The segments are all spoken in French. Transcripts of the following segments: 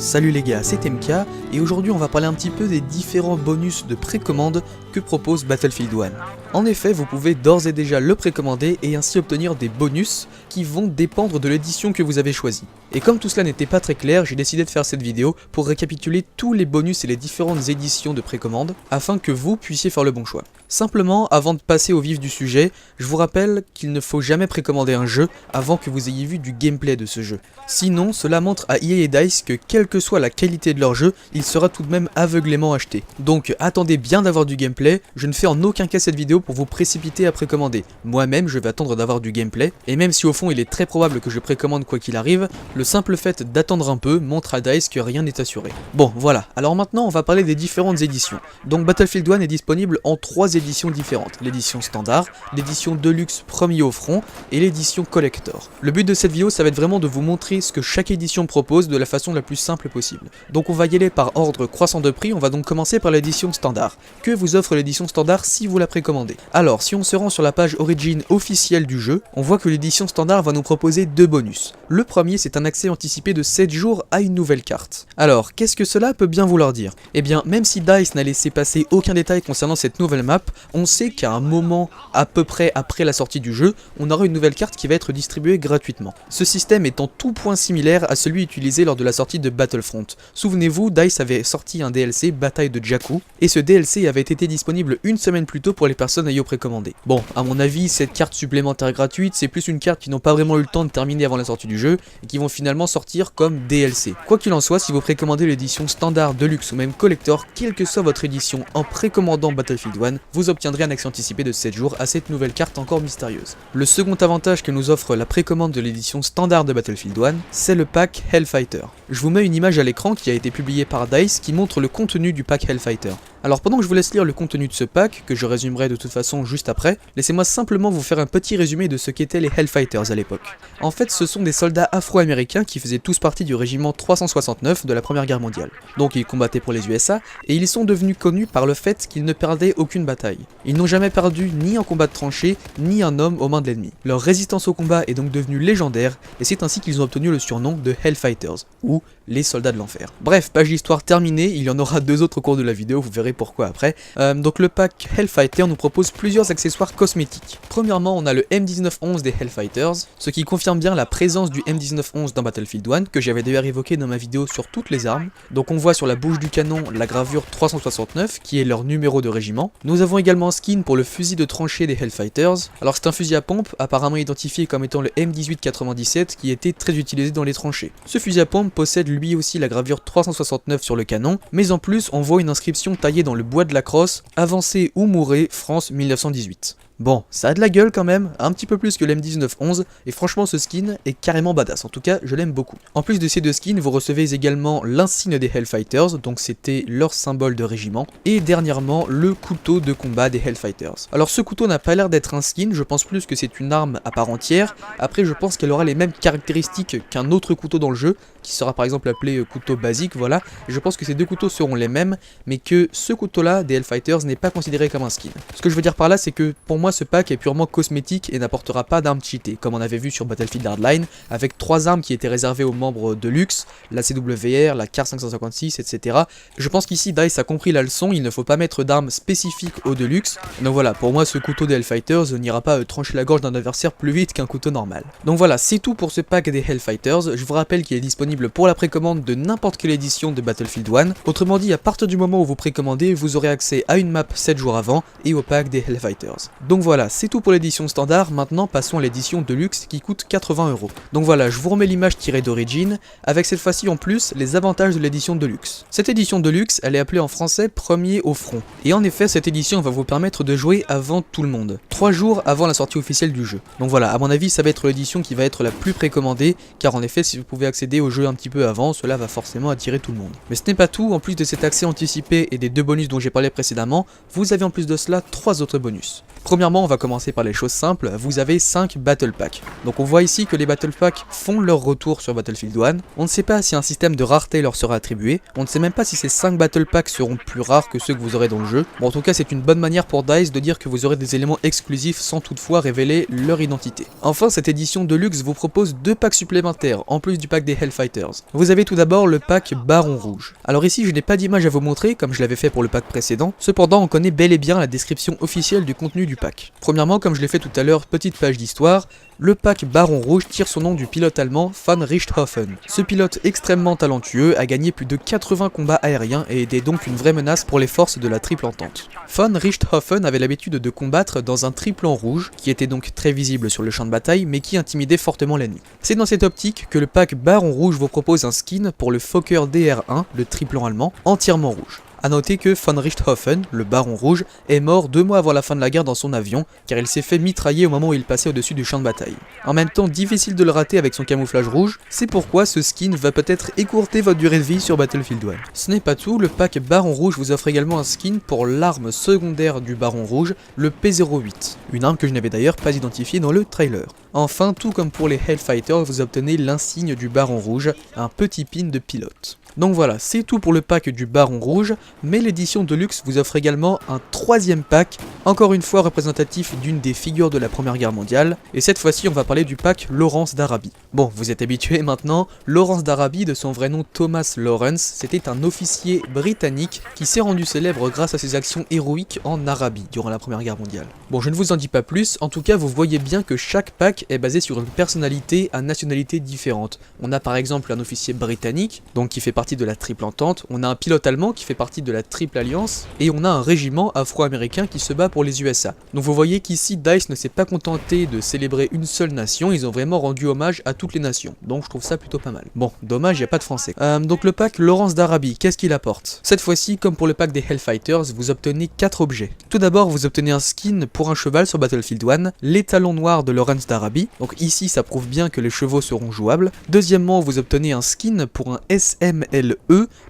Salut les gars, c'est MK, et aujourd'hui on va parler un petit peu des différents bonus de précommande que propose Battlefield 1. En effet, vous pouvez d'ores et déjà le précommander et ainsi obtenir des bonus qui vont dépendre de l'édition que vous avez choisie. Et comme tout cela n'était pas très clair, j'ai décidé de faire cette vidéo pour récapituler tous les bonus et les différentes éditions de précommande afin que vous puissiez faire le bon choix. Simplement, avant de passer au vif du sujet, je vous rappelle qu'il ne faut jamais précommander un jeu avant que vous ayez vu du gameplay de ce jeu. Sinon, cela montre à EA et DICE que quelle que soit la qualité de leur jeu, il sera tout de même aveuglément acheté. Donc attendez bien d'avoir du gameplay, je ne fais en aucun cas cette vidéo pour vous précipiter à précommander. Moi-même, je vais attendre d'avoir du gameplay, et même si au fond il est très probable que je précommande quoi qu'il arrive, le simple fait d'attendre un peu montre à DICE que rien n'est assuré. Bon, voilà, alors maintenant on va parler des différentes éditions. Donc Battlefield 1 est disponible en 3 éditions différentes, l'édition standard, l'édition deluxe premier au front, et l'édition collector. Le but de cette vidéo, ça va être vraiment de vous montrer ce que chaque édition propose de la façon la plus simple possible. Donc on va y aller par ordre croissant de prix, on va donc commencer par l'édition standard. Que vous offre l'édition standard si vous la précommandez? Alors, si on se rend sur la page origin officielle du jeu, on voit que l'édition standard va nous proposer deux bonus. Le premier, c'est un accès anticipé de 7 jours à une nouvelle carte. Alors, qu'est-ce que cela peut bien vouloir dire? Eh bien, même si DICE n'a laissé passer aucun détail concernant cette nouvelle map, on sait qu'à un moment à peu près après la sortie du jeu, on aura une nouvelle carte qui va être distribuée gratuitement. Ce système est en tout point similaire à celui utilisé lors de la sortie de Battlefront. Souvenez-vous, DICE avait sorti un DLC, Bataille de Jakku, et ce DLC avait été disponible une semaine plus tôt pour les personnes ayant précommandé. Bon, à mon avis, cette carte supplémentaire gratuite, c'est plus une carte qui n'ont pas vraiment eu le temps de terminer avant la sortie du jeu, et qui vont finalement sortir comme DLC. Quoi qu'il en soit, si vous précommandez l'édition standard, deluxe ou même collector, quelle que soit votre édition, en précommandant Battlefield 1, vous obtiendrez un accès anticipé de 7 jours à cette nouvelle carte encore mystérieuse. Le second avantage que nous offre la précommande de l'édition standard de Battlefield 1, c'est le pack Hellfighter. Je vous mets une image à l'écran qui a été publiée par DICE qui montre le contenu du pack Hellfighter. Alors pendant que je vous laisse lire le contenu de ce pack, que je résumerai de toute façon juste après, laissez-moi simplement vous faire un petit résumé de ce qu'étaient les Hellfighters à l'époque. En fait, ce sont des soldats afro-américains qui faisaient tous partie du régiment 369 de la Première Guerre mondiale. Donc ils combattaient pour les USA, et ils sont devenus connus par le fait qu'ils ne perdaient aucune bataille. Ils n'ont jamais perdu ni un combat de tranchée, ni un homme aux mains de l'ennemi. Leur résistance au combat est donc devenue légendaire, et c'est ainsi qu'ils ont obtenu le surnom de Hellfighters, ou les soldats de l'enfer. Bref, page d'histoire terminée, il y en aura deux autres au cours de la vidéo, vous verrez pourquoi après. Donc le pack Hellfighter nous propose plusieurs accessoires cosmétiques. Premièrement, on a le M1911 des Hellfighters, ce qui confirme bien la présence du M1911 dans Battlefield 1, que j'avais d'ailleurs évoqué dans ma vidéo sur toutes les armes. Donc on voit sur la bouche du canon la gravure 369, qui est leur numéro de régiment. Nous avons également un skin pour le fusil de tranchée des Hellfighters. Alors c'est un fusil à pompe, apparemment identifié comme étant le M1897, qui était très utilisé dans les tranchées. Ce fusil à pompe possède lui aussi la gravure 369 sur le canon, mais en plus on voit une inscription taillée dans le bois de la crosse, avancez ou mourrez, France 1918. Bon, ça a de la gueule quand même, un petit peu plus que l'M1911, et franchement ce skin est carrément badass, en tout cas je l'aime beaucoup. En plus de ces deux skins, vous recevez également l'insigne des Hellfighters, donc c'était leur symbole de régiment, et dernièrement le couteau de combat des Hellfighters. Alors ce couteau n'a pas l'air d'être un skin, je pense plus que c'est une arme à part entière, après je pense qu'elle aura les mêmes caractéristiques qu'un autre couteau dans le jeu, qui sera par exemple appelé couteau basique, voilà, et je pense que ces deux couteaux seront les mêmes, mais que ce couteau-là des Hellfighters n'est pas considéré comme un skin. Ce que je veux dire par là, c'est que pour moi ce pack est purement cosmétique et n'apportera pas d'armes cheatées, comme on avait vu sur Battlefield Hardline, avec 3 armes qui étaient réservées aux membres de luxe, la CWR, la CAR 556, etc. Je pense qu'ici DICE a compris la leçon, il ne faut pas mettre d'armes spécifiques aux deluxe, donc voilà, pour moi ce couteau des Hellfighters n'ira pas trancher la gorge d'un adversaire plus vite qu'un couteau normal. Donc voilà, c'est tout pour ce pack des Hellfighters, je vous rappelle qu'il est disponible pour la précommande de n'importe quelle édition de Battlefield 1, autrement dit à partir du moment où vous précommandez, vous aurez accès à une map 7 jours avant et au pack des Hellfighters. Donc voilà, c'est tout pour l'édition standard, maintenant passons à l'édition deluxe qui coûte 80 €. Donc voilà, je vous remets l'image tirée d'origine, avec cette fois-ci en plus les avantages de l'édition deluxe. Cette édition deluxe, elle est appelée en français premier au front, et en effet cette édition va vous permettre de jouer avant tout le monde, 3 jours avant la sortie officielle du jeu. Donc voilà, à mon avis ça va être l'édition qui va être la plus précommandée, car en effet si vous pouvez accéder au jeu un petit peu avant, cela va forcément attirer tout le monde. Mais ce n'est pas tout, en plus de cet accès anticipé et des deux bonus dont j'ai parlé précédemment, vous avez en plus de cela 3 autres bonus. Premièrement, on va commencer par les choses simples, vous avez 5 Battle Packs. Donc on voit ici que les Battle Packs font leur retour sur Battlefield 1, on ne sait pas si un système de rareté leur sera attribué, on ne sait même pas si ces 5 Battle Packs seront plus rares que ceux que vous aurez dans le jeu. Bon, en tout cas c'est une bonne manière pour DICE de dire que vous aurez des éléments exclusifs sans toutefois révéler leur identité. Enfin, cette édition de luxe vous propose 2 packs supplémentaires, en plus du pack des Hellfighters. Vous avez tout d'abord le pack Baron Rouge. Alors ici je n'ai pas d'image à vous montrer comme je l'avais fait pour le pack précédent, cependant on connaît bel et bien la description officielle du contenu du pack. Premièrement, comme je l'ai fait tout à l'heure, petite page d'histoire, le pack Baron Rouge tire son nom du pilote allemand Von Richthofen. Ce pilote extrêmement talentueux a gagné plus de 80 combats aériens et était donc une vraie menace pour les forces de la Triple Entente. Von Richthofen avait l'habitude de combattre dans un triplan rouge, qui était donc très visible sur le champ de bataille mais qui intimidait fortement l'ennemi. C'est dans cette optique que le pack Baron Rouge vous propose un skin pour le Fokker DR1, le triplan allemand, entièrement rouge. A noter que Von Richthofen, le Baron Rouge, est mort 2 mois avant la fin de la guerre dans son avion, car il s'est fait mitrailler au moment où il passait au-dessus du champ de bataille. En même temps, difficile de le rater avec son camouflage rouge, c'est pourquoi ce skin va peut-être écourter votre durée de vie sur Battlefield 1. Ce n'est pas tout, le pack Baron Rouge vous offre également un skin pour l'arme secondaire du Baron Rouge, le P08, une arme que je n'avais d'ailleurs pas identifiée dans le trailer. Enfin, tout comme pour les Hellfighters, vous obtenez l'insigne du Baron Rouge, un petit pin de pilote. Donc voilà, c'est tout pour le pack du Baron Rouge, mais l'édition de luxe vous offre également un 3e pack, encore une fois représentatif d'une des figures de la Première Guerre mondiale, et cette fois-ci on va parler du pack Lawrence d'Arabie. Bon, vous êtes habitués maintenant, Lawrence d'Arabie, de son vrai nom Thomas Lawrence, c'était un officier britannique qui s'est rendu célèbre grâce à ses actions héroïques en Arabie durant la Première Guerre mondiale. Bon, je ne vous en dis pas plus, en tout cas vous voyez bien que chaque pack est basé sur une personnalité à nationalité différente. On a par exemple un officier britannique, donc qui fait partie de la Triple Entente, on a un pilote allemand qui fait partie de la Triple Alliance, et on a un régiment afro-américain qui se bat pour les USA. Donc vous voyez qu'ici DICE ne s'est pas contenté de célébrer une seule nation, ils ont vraiment rendu hommage à toutes les nations, donc je trouve ça plutôt pas mal. Bon, dommage, il n'y a pas de français. Donc le pack Lawrence d'Arabie, qu'est-ce qu'il apporte? Cette fois-ci, comme pour le pack des Hellfighters, vous obtenez 4 objets. Tout d'abord, vous obtenez un skin pour un cheval sur Battlefield 1, les talons noirs de Lawrence d'Arabie, donc ici ça prouve bien que les chevaux seront jouables. Deuxièmement, vous obtenez un skin pour un SMLE,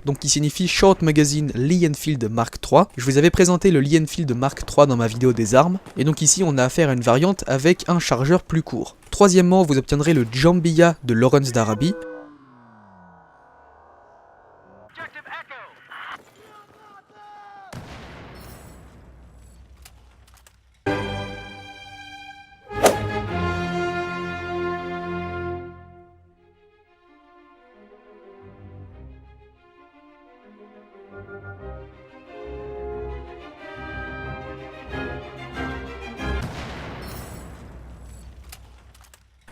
donc qui signifie Short Magazine Lee Enfield Mark III. Je vous avais présenté le Lee Enfield Mark III dans ma vidéo des armes, et donc ici on a affaire à une variante avec un chargeur plus court. Troisièmement, vous obtiendrez le Jambiya de Lawrence d'Arabie.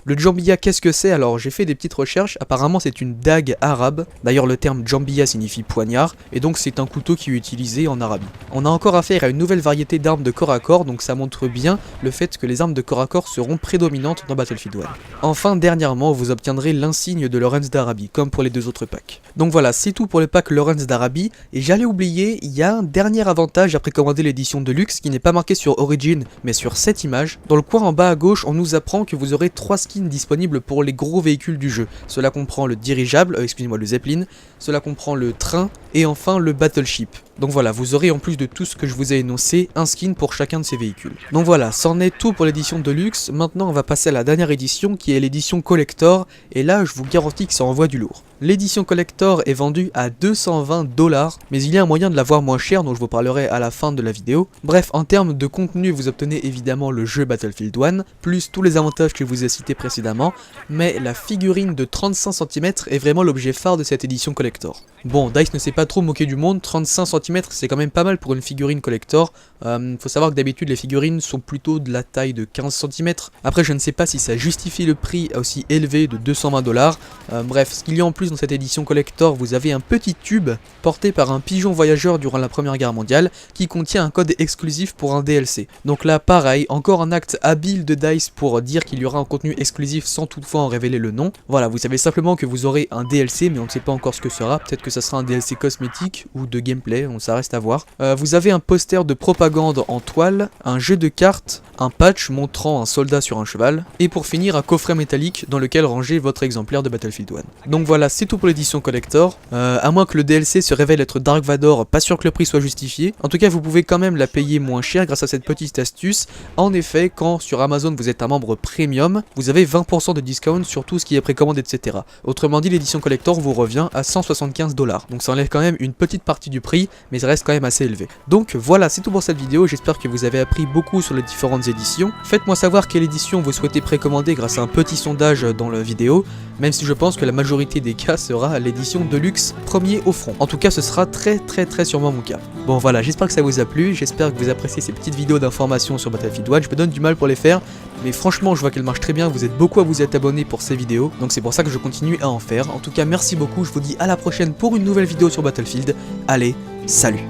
Le Jambiya, qu'est-ce que c'est? Alors j'ai fait des petites recherches, apparemment c'est une dague arabe, d'ailleurs le terme Jambiya signifie poignard, et donc c'est un couteau qui est utilisé en Arabie. On a encore affaire à une nouvelle variété d'armes de corps à corps, donc ça montre bien le fait que les armes de corps à corps seront prédominantes dans Battlefield 1. Enfin, dernièrement, vous obtiendrez l'insigne de Lawrence d'Arabie, comme pour les 2 autres packs. Donc voilà, c'est tout pour le pack Lawrence d'Arabie, et j'allais oublier, il y a un dernier avantage à précommander l'édition de luxe qui n'est pas marqué sur Origin, mais sur cette image. Dans le coin en bas à gauche, on nous apprend que vous aurez 3 skins disponibles pour les gros véhicules du jeu. Cela comprend le dirigeable, excusez-moi le Zeppelin, cela comprend le train et enfin le Battleship. Donc voilà, vous aurez en plus de tout ce que je vous ai énoncé, un skin pour chacun de ces véhicules. Donc voilà, c'en est tout pour l'édition de luxe. Maintenant on va passer à la dernière édition qui est l'édition collector, et là je vous garantis que ça envoie du lourd. L'édition collector est vendue à 220$, mais il y a un moyen de l'avoir moins cher dont je vous parlerai à la fin de la vidéo. Bref, en termes de contenu, vous obtenez évidemment le jeu Battlefield 1, plus tous les avantages que je vous ai cités précédemment, mais la figurine de 35 cm est vraiment l'objet phare de cette édition collector. Bon, DICE ne s'est pas trop moqué du monde, 35 cm c'est quand même pas mal pour une figurine collector. Faut savoir que d'habitude les figurines sont plutôt de la taille de 15 cm. Après je ne sais pas si ça justifie le prix aussi élevé de 220$. Bref, ce qu'il y a en plus dans cette édition collector, vous avez un petit tube porté par un pigeon voyageur durant la Première Guerre mondiale qui contient un code exclusif pour un DLC. Donc là pareil, encore un acte habile de DICE pour dire qu'il y aura un contenu exclusif sans toutefois en révéler le nom. Voilà, vous savez simplement que vous aurez un DLC mais on ne sait pas encore ce que sera, peut-être que ça ça sera un DLC cosmétique ou de gameplay, ça reste à voir. Vous avez un poster de propagande en toile, un jeu de cartes, un patch montrant un soldat sur un cheval, et pour finir un coffret métallique dans lequel ranger votre exemplaire de Battlefield 1. Donc voilà, c'est tout pour l'édition collector, à moins que le DLC se révèle être Dark Vador, pas sûr que le prix soit justifié. En tout cas vous pouvez quand même la payer moins cher grâce à cette petite astuce. En effet, quand sur Amazon vous êtes un membre premium, vous avez 20% de discount sur tout ce qui est précommande, etc. Autrement dit, l'édition collector vous revient à 175 $. Donc ça enlève quand même une petite partie du prix, mais ça reste quand même assez élevé. Donc voilà, c'est tout pour cette vidéo, j'espère que vous avez appris beaucoup sur les différentes éditions. Faites-moi savoir quelle édition vous souhaitez précommander grâce à un petit sondage dans la vidéo, même si je pense que la majorité des cas sera l'édition Deluxe premier au front. En tout cas, ce sera très sûrement mon cas. Bon voilà, j'espère que ça vous a plu, j'espère que vous appréciez ces petites vidéos d'information sur Battlefield 1, je me donne du mal pour les faire, mais franchement je vois qu'elles marchent très bien, vous êtes beaucoup à vous être abonnés pour ces vidéos, donc c'est pour ça que je continue à en faire. En tout cas merci beaucoup, je vous dis à la prochaine pour une nouvelle vidéo sur Battlefield, allez, salut.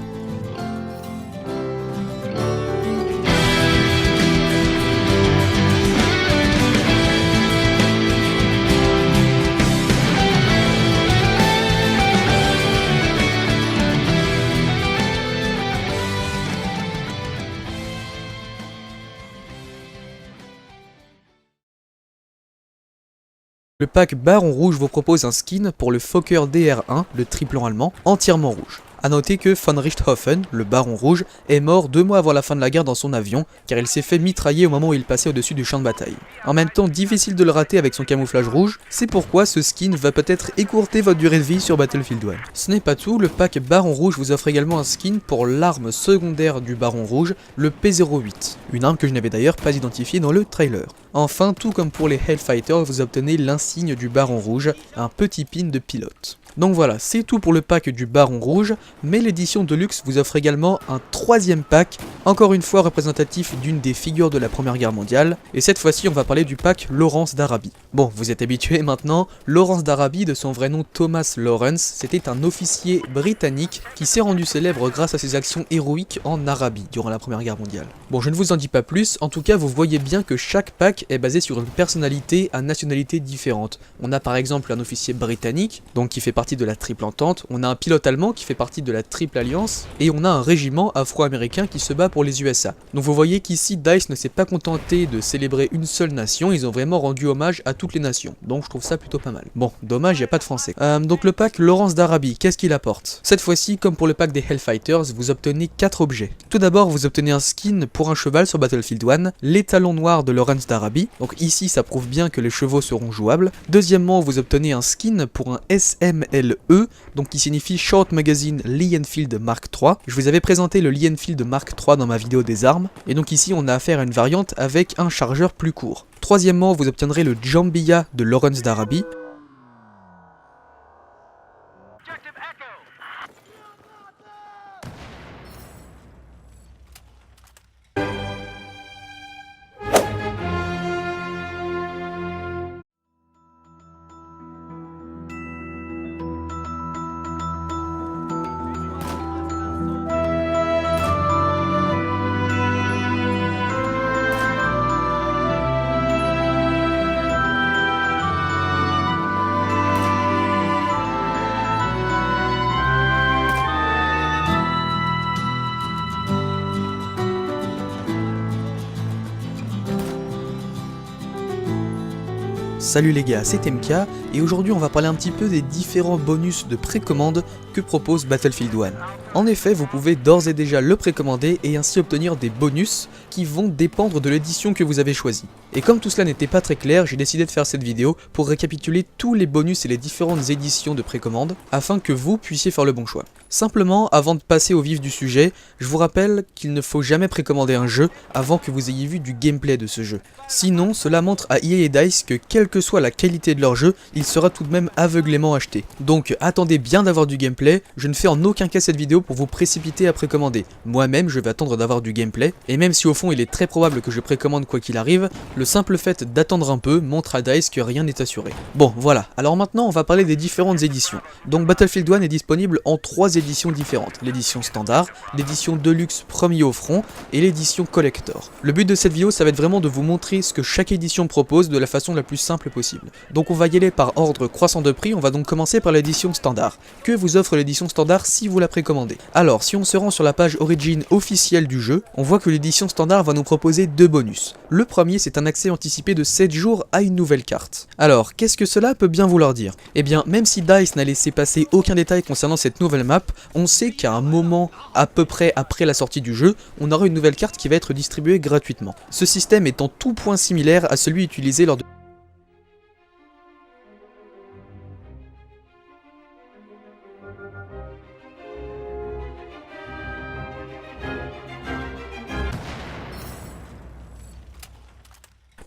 Le pack Baron Rouge vous propose un skin pour le Fokker DR1, le triplan allemand, entièrement rouge. A noter que von Richthofen, le Baron Rouge, est mort 2 mois avant la fin de la guerre dans son avion, car il s'est fait mitrailler au moment où il passait au-dessus du champ de bataille. En même temps, difficile de le rater avec son camouflage rouge, c'est pourquoi ce skin va peut-être écourter votre durée de vie sur Battlefield 1. Ce n'est pas tout, le pack Baron Rouge vous offre également un skin pour l'arme secondaire du Baron Rouge, le P08, une arme que je n'avais d'ailleurs pas identifiée dans le trailer. Enfin, tout comme pour les Hellfighters, vous obtenez l'insigne du Baron Rouge, un petit pin de pilote. Donc voilà, c'est tout pour le pack du Baron Rouge, mais l'édition Deluxe vous offre également un 3e pack, encore une fois représentatif d'une des figures de la Première Guerre mondiale, et cette fois-ci on va parler du pack Lawrence d'Arabie. Bon, vous êtes habitués maintenant, Lawrence d'Arabie, de son vrai nom Thomas Lawrence, c'était un officier britannique qui s'est rendu célèbre grâce à ses actions héroïques en Arabie durant la Première Guerre mondiale. Bon, je ne vous en dis pas plus, en tout cas vous voyez bien que chaque pack est basé sur une personnalité à nationalité différente. On a par exemple un officier britannique, donc qui fait partie de la Triple Entente, on a un pilote allemand qui fait partie de la Triple Alliance, et on a un régiment afro-américain qui se bat pour les USA. Donc vous voyez qu'ici DICE ne s'est pas contenté de célébrer une seule nation, ils ont vraiment rendu hommage à toutes les nations, donc je trouve ça plutôt pas mal. Bon, dommage, il n'y a pas de français. Donc le pack Lawrence d'Arabie, qu'est-ce qu'il apporte? Cette fois-ci, comme pour le pack des Hellfighters, vous obtenez 4 objets. Tout d'abord, vous obtenez un skin pour un cheval sur Battlefield 1, les talons noirs de Lawrence d'Arabie, donc ici ça prouve bien que les chevaux seront jouables. Deuxièmement, vous obtenez un skin pour un SMLE, donc qui signifie Short Magazine Lee Enfield Mark III. Je vous avais présenté le Lee Enfield Mark III dans ma vidéo des armes, et donc ici on a affaire à une variante avec un chargeur plus court. Troisièmement, vous obtiendrez le Jambiya de Lawrence d'Arabie. Salut les gars, c'est MK, et aujourd'hui on va parler un petit peu des différents bonus de précommande que propose Battlefield 1. En effet, vous pouvez d'ores et déjà le précommander et ainsi obtenir des bonus qui vont dépendre de l'édition que vous avez choisie. Et comme tout cela n'était pas très clair, j'ai décidé de faire cette vidéo pour récapituler tous les bonus et les différentes éditions de précommande afin que vous puissiez faire le bon choix. Simplement, avant de passer au vif du sujet, je vous rappelle qu'il ne faut jamais précommander un jeu avant que vous ayez vu du gameplay de ce jeu. Sinon, cela montre à EA et DICE que quelle que soit la qualité de leur jeu, il sera tout de même aveuglément acheté. Donc attendez bien d'avoir du gameplay, je ne fais en aucun cas cette vidéo pour vous précipiter à précommander. Moi-même, je vais attendre d'avoir du gameplay, et même si au fond il est très probable que je précommande quoi qu'il arrive, le simple fait d'attendre un peu montre à DICE que rien n'est assuré. Bon, voilà, alors maintenant on va parler des différentes éditions. Donc Battlefield 1 est disponible en 3 éditions différentes, l'édition standard, l'édition Deluxe premier au front et l'édition collector. Le but de cette vidéo ça va être vraiment de vous montrer ce que chaque édition propose de la façon la plus simple simple possible. Donc on va y aller par ordre croissant de prix, on va donc commencer par l'édition standard. Que vous offre l'édition standard si vous la précommandez? Alors si on se rend sur la page Origin officielle du jeu, on voit que l'édition standard va nous proposer deux bonus. Le premier, c'est un accès anticipé de 7 jours à une nouvelle carte. Alors qu'est-ce que cela peut bien vouloir dire? Eh bien même si DICE n'a laissé passer aucun détail concernant cette nouvelle map, on sait qu'à un moment à peu près après la sortie du jeu, on aura une nouvelle carte qui va être distribuée gratuitement. Ce système est en tout point similaire à celui utilisé lors de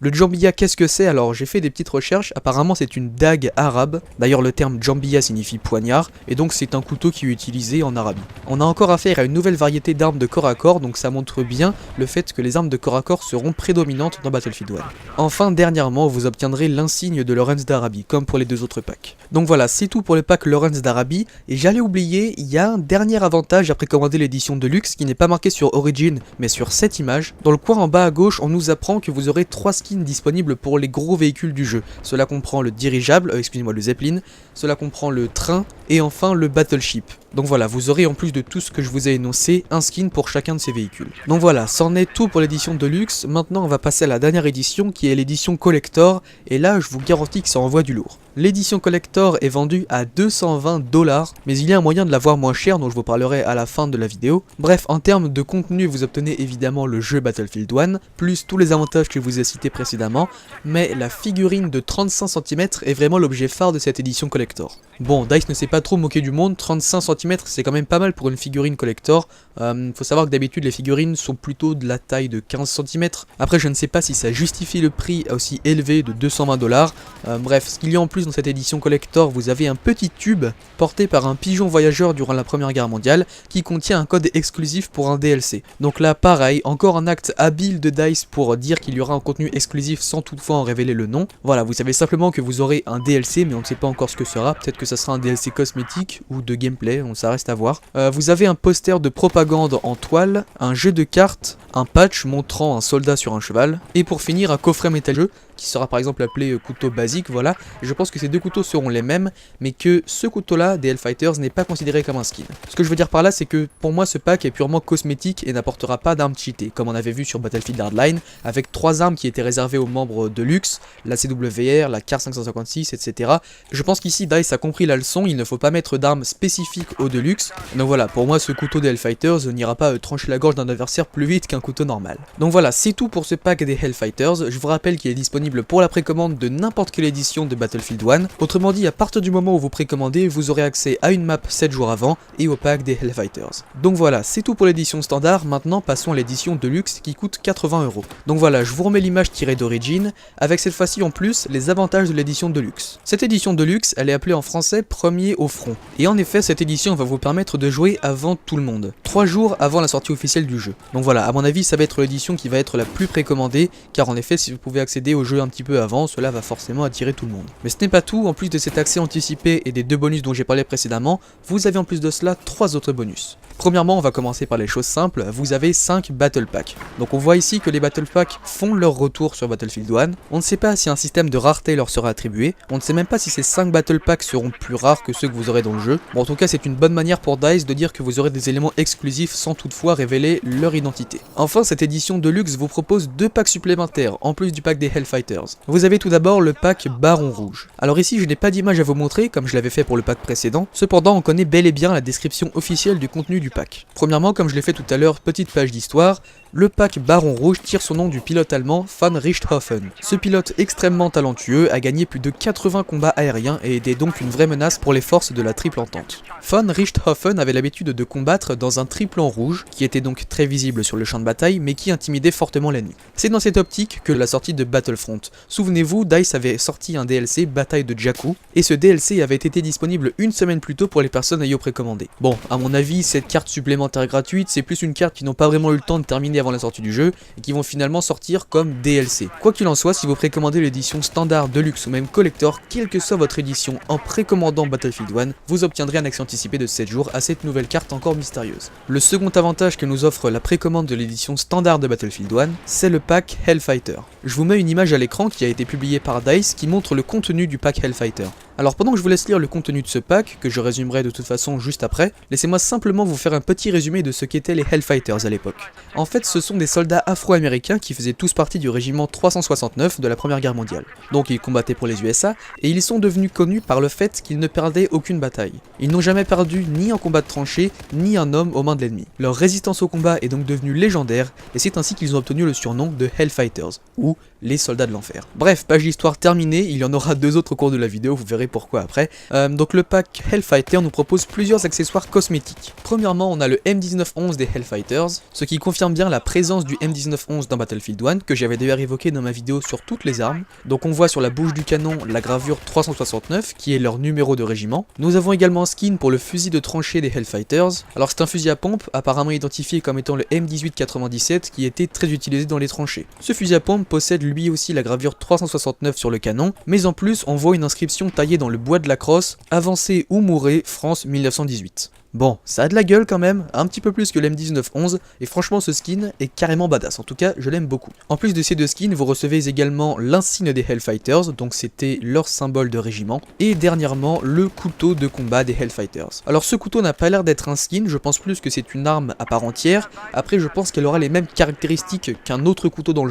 Le Jambiya, qu'est-ce que c'est? Alors j'ai fait des petites recherches, apparemment c'est une dague arabe, d'ailleurs le terme Jambiya signifie poignard, et donc c'est un couteau qui est utilisé en Arabie. On a encore affaire à une nouvelle variété d'armes de corps à corps, donc ça montre bien le fait que les armes de corps à corps seront prédominantes dans Battlefield 1. Enfin dernièrement, vous obtiendrez l'insigne de Lawrence d'Arabie, comme pour les deux autres packs. Donc voilà, c'est tout pour le pack Lawrence d'Arabie, et j'allais oublier, il y a un dernier avantage à précommander l'édition Deluxe qui n'est pas marqué sur Origin, mais sur cette image. Dans le coin en bas à gauche, on nous apprend que vous aurez 3 skins disponibles pour les gros véhicules du jeu. Cela comprend le dirigeable, excusez-moi le Zeppelin, cela comprend le train et enfin le Battleship. Donc voilà, vous aurez en plus de tout ce que je vous ai énoncé, un skin pour chacun de ces véhicules. Donc voilà, c'en est tout pour l'édition Deluxe. Maintenant on va passer à la dernière édition qui est l'édition Collector, et là je vous garantis que ça envoie du lourd. L'édition Collector est vendue à 220$, mais il y a un moyen de l'avoir moins cher dont je vous parlerai à la fin de la vidéo. Bref, en termes de contenu, vous obtenez évidemment le jeu Battlefield 1, plus tous les avantages que je vous ai cités précédemment, mais la figurine de 35 cm est vraiment l'objet phare de cette édition Collector. Bon, DICE ne s'est pas trop moqué du monde, 35 cm c'est quand même pas mal pour une figurine Collector. Faut savoir que d'habitude les figurines sont plutôt de la taille de 15 cm. Après je ne sais pas si ça justifie le prix aussi élevé de 220$. Bref, ce qu'il y a en plus dans cette édition Collector, vous avez un petit tube porté par un pigeon voyageur durant la Première Guerre mondiale qui contient un code exclusif pour un DLC. Donc là pareil, encore un acte habile de DICE pour dire qu'il y aura un contenu exclusif sans toutefois en révéler le nom. Voilà, vous savez simplement que vous aurez un DLC mais on ne sait pas encore ce que sera, peut-être que ça sera un DLC cosmétique ou de gameplay, ça reste à voir. Vous avez un poster de propagande en toile, un jeu de cartes, un patch montrant un soldat sur un cheval, et pour finir un coffret métalleux qui sera par exemple appelé couteau basique, voilà. Et je pense que ces deux couteaux seront les mêmes, mais que ce couteau-là des Hellfighters n'est pas considéré comme un skin. Ce que je veux dire par là, c'est que pour moi ce pack est purement cosmétique et n'apportera pas d'armes cheatées, comme on avait vu sur Battlefield Hardline, avec 3 armes qui étaient réservées aux membres de luxe, la CWR, la Car 556, etc. Je pense qu'ici DICE a compris la leçon, il ne faut pas mettre d'armes spécifiques au Deluxe. Donc voilà, pour moi ce couteau des Hellfighters n'ira pas trancher la gorge d'un adversaire plus vite qu'un couteau normal. Donc voilà, c'est tout pour ce pack des Hellfighters. Je vous rappelle qu'il est disponible pour la précommande de n'importe quelle édition de Battlefield 1. Autrement dit, à partir du moment où vous précommandez, vous aurez accès à une map 7 jours avant et au pack des Hellfighters. Donc voilà, c'est tout pour l'édition standard. Maintenant passons à l'édition Deluxe qui coûte 80€. Donc voilà, je vous remets l'image tirée d'Origin, avec cette fois-ci en plus les avantages de l'édition Deluxe. Cette édition Deluxe, elle est appelée en français Premier au front. Et en effet, cette édition va vous permettre de jouer avant tout le monde, 3 jours avant la sortie officielle du jeu. Donc voilà, à mon avis, ça va être l'édition qui va être la plus précommandée, car en effet, si vous pouvez accéder au jeu un petit peu avant, cela va forcément attirer tout le monde. Mais ce n'est pas tout, en plus de cet accès anticipé et des 2 bonus dont j'ai parlé précédemment, vous avez en plus de cela 3 autres bonus. Premièrement, on va commencer par les choses simples, vous avez 5 Battle Packs. Donc on voit ici que les Battle Packs font leur retour sur Battlefield 1, on ne sait pas si un système de rareté leur sera attribué, on ne sait même pas si ces 5 Battle Packs seront plus rares que ceux que vous aurez dans le jeu. Bon, en tout cas c'est une bonne manière pour DICE de dire que vous aurez des éléments exclusifs sans toutefois révéler leur identité. Enfin, cette édition Deluxe vous propose 2 packs supplémentaires, en plus du pack des Hellfighters. Vous avez tout d'abord le pack Baron Rouge. Alors ici je n'ai pas d'image à vous montrer comme je l'avais fait pour le pack précédent, cependant on connaît bel et bien la description officielle du contenu du pack. Premièrement, comme je l'ai fait tout à l'heure, petite page d'histoire, le pack Baron Rouge tire son nom du pilote allemand Von Richthofen. Ce pilote extrêmement talentueux a gagné plus de 80 combats aériens et était donc une vraie menace pour les forces de la Triple Entente. Von Richthofen avait l'habitude de combattre dans un triplan rouge, qui était donc très visible sur le champ de bataille, mais qui intimidait fortement l'ennemi. C'est dans cette optique que la sortie de Battlefront. Souvenez-vous, DICE avait sorti un DLC Bataille de Jakku, et ce DLC avait été disponible une semaine plus tôt pour les personnes ayant précommandé. Bon, à mon avis, cette carte supplémentaire gratuite, c'est plus une carte qui n'ont pas vraiment eu le temps de terminer avant la sortie du jeu et qui vont finalement sortir comme DLC. Quoi qu'il en soit, si vous précommandez l'édition standard, deluxe ou même collector, quelle que soit votre édition, en précommandant Battlefield 1, vous obtiendrez un accès anticipé de 7 jours à cette nouvelle carte encore mystérieuse. Le second avantage que nous offre la précommande de l'édition standard de Battlefield 1, c'est le pack Hellfighter. Je vous mets une image à l'écran qui a été publiée par DICE qui montre le contenu du pack Hellfighter. Alors pendant que je vous laisse lire le contenu de ce pack, que je résumerai de toute façon juste après, laissez-moi simplement vous faire un petit résumé de ce qu'étaient les Hellfighters à l'époque. En fait, ce sont des soldats afro-américains qui faisaient tous partie du régiment 369 de la Première Guerre mondiale. Donc ils combattaient pour les USA, et ils sont devenus connus par le fait qu'ils ne perdaient aucune bataille. Ils n'ont jamais perdu ni en combat de tranchée, ni un homme aux mains de l'ennemi. Leur résistance au combat est donc devenue légendaire, et c'est ainsi qu'ils ont obtenu le surnom de Hellfighters, ou les soldats de l'enfer. Bref, page d'histoire terminée, il y en aura 2 autres au cours de la vidéo, vous verrez pourquoi après. Donc le pack Hellfighter nous propose plusieurs accessoires cosmétiques. Premièrement, on a le M1911 des Hellfighters, ce qui confirme bien la présence du M1911 dans Battlefield 1, que j'avais d'ailleurs évoqué dans ma vidéo sur toutes les armes. Donc on voit sur la bouche du canon la gravure 369, qui est leur numéro de régiment. Nous avons également un skin pour le fusil de tranchée des Hellfighters. Alors c'est un fusil à pompe, apparemment identifié comme étant le M1897, qui était très utilisé dans les tranchées. Ce fusil à pompe possède lui aussi la gravure 369 sur le canon, mais en plus on voit une inscription taillée dans le bois de la crosse, avancez ou mourrez, France 1918. Bon, ça a de la gueule quand même, un petit peu plus que l'M1911, et franchement ce skin est carrément badass, en tout cas je l'aime beaucoup. En plus de ces 2 skins, vous recevez également l'insigne des Hellfighters, donc c'était leur symbole de régiment, et dernièrement le couteau de combat des Hellfighters. Alors ce couteau n'a pas l'air d'être un skin, je pense plus que c'est une arme à part entière, après je pense qu'elle aura les mêmes caractéristiques qu'un autre couteau dans le jeu,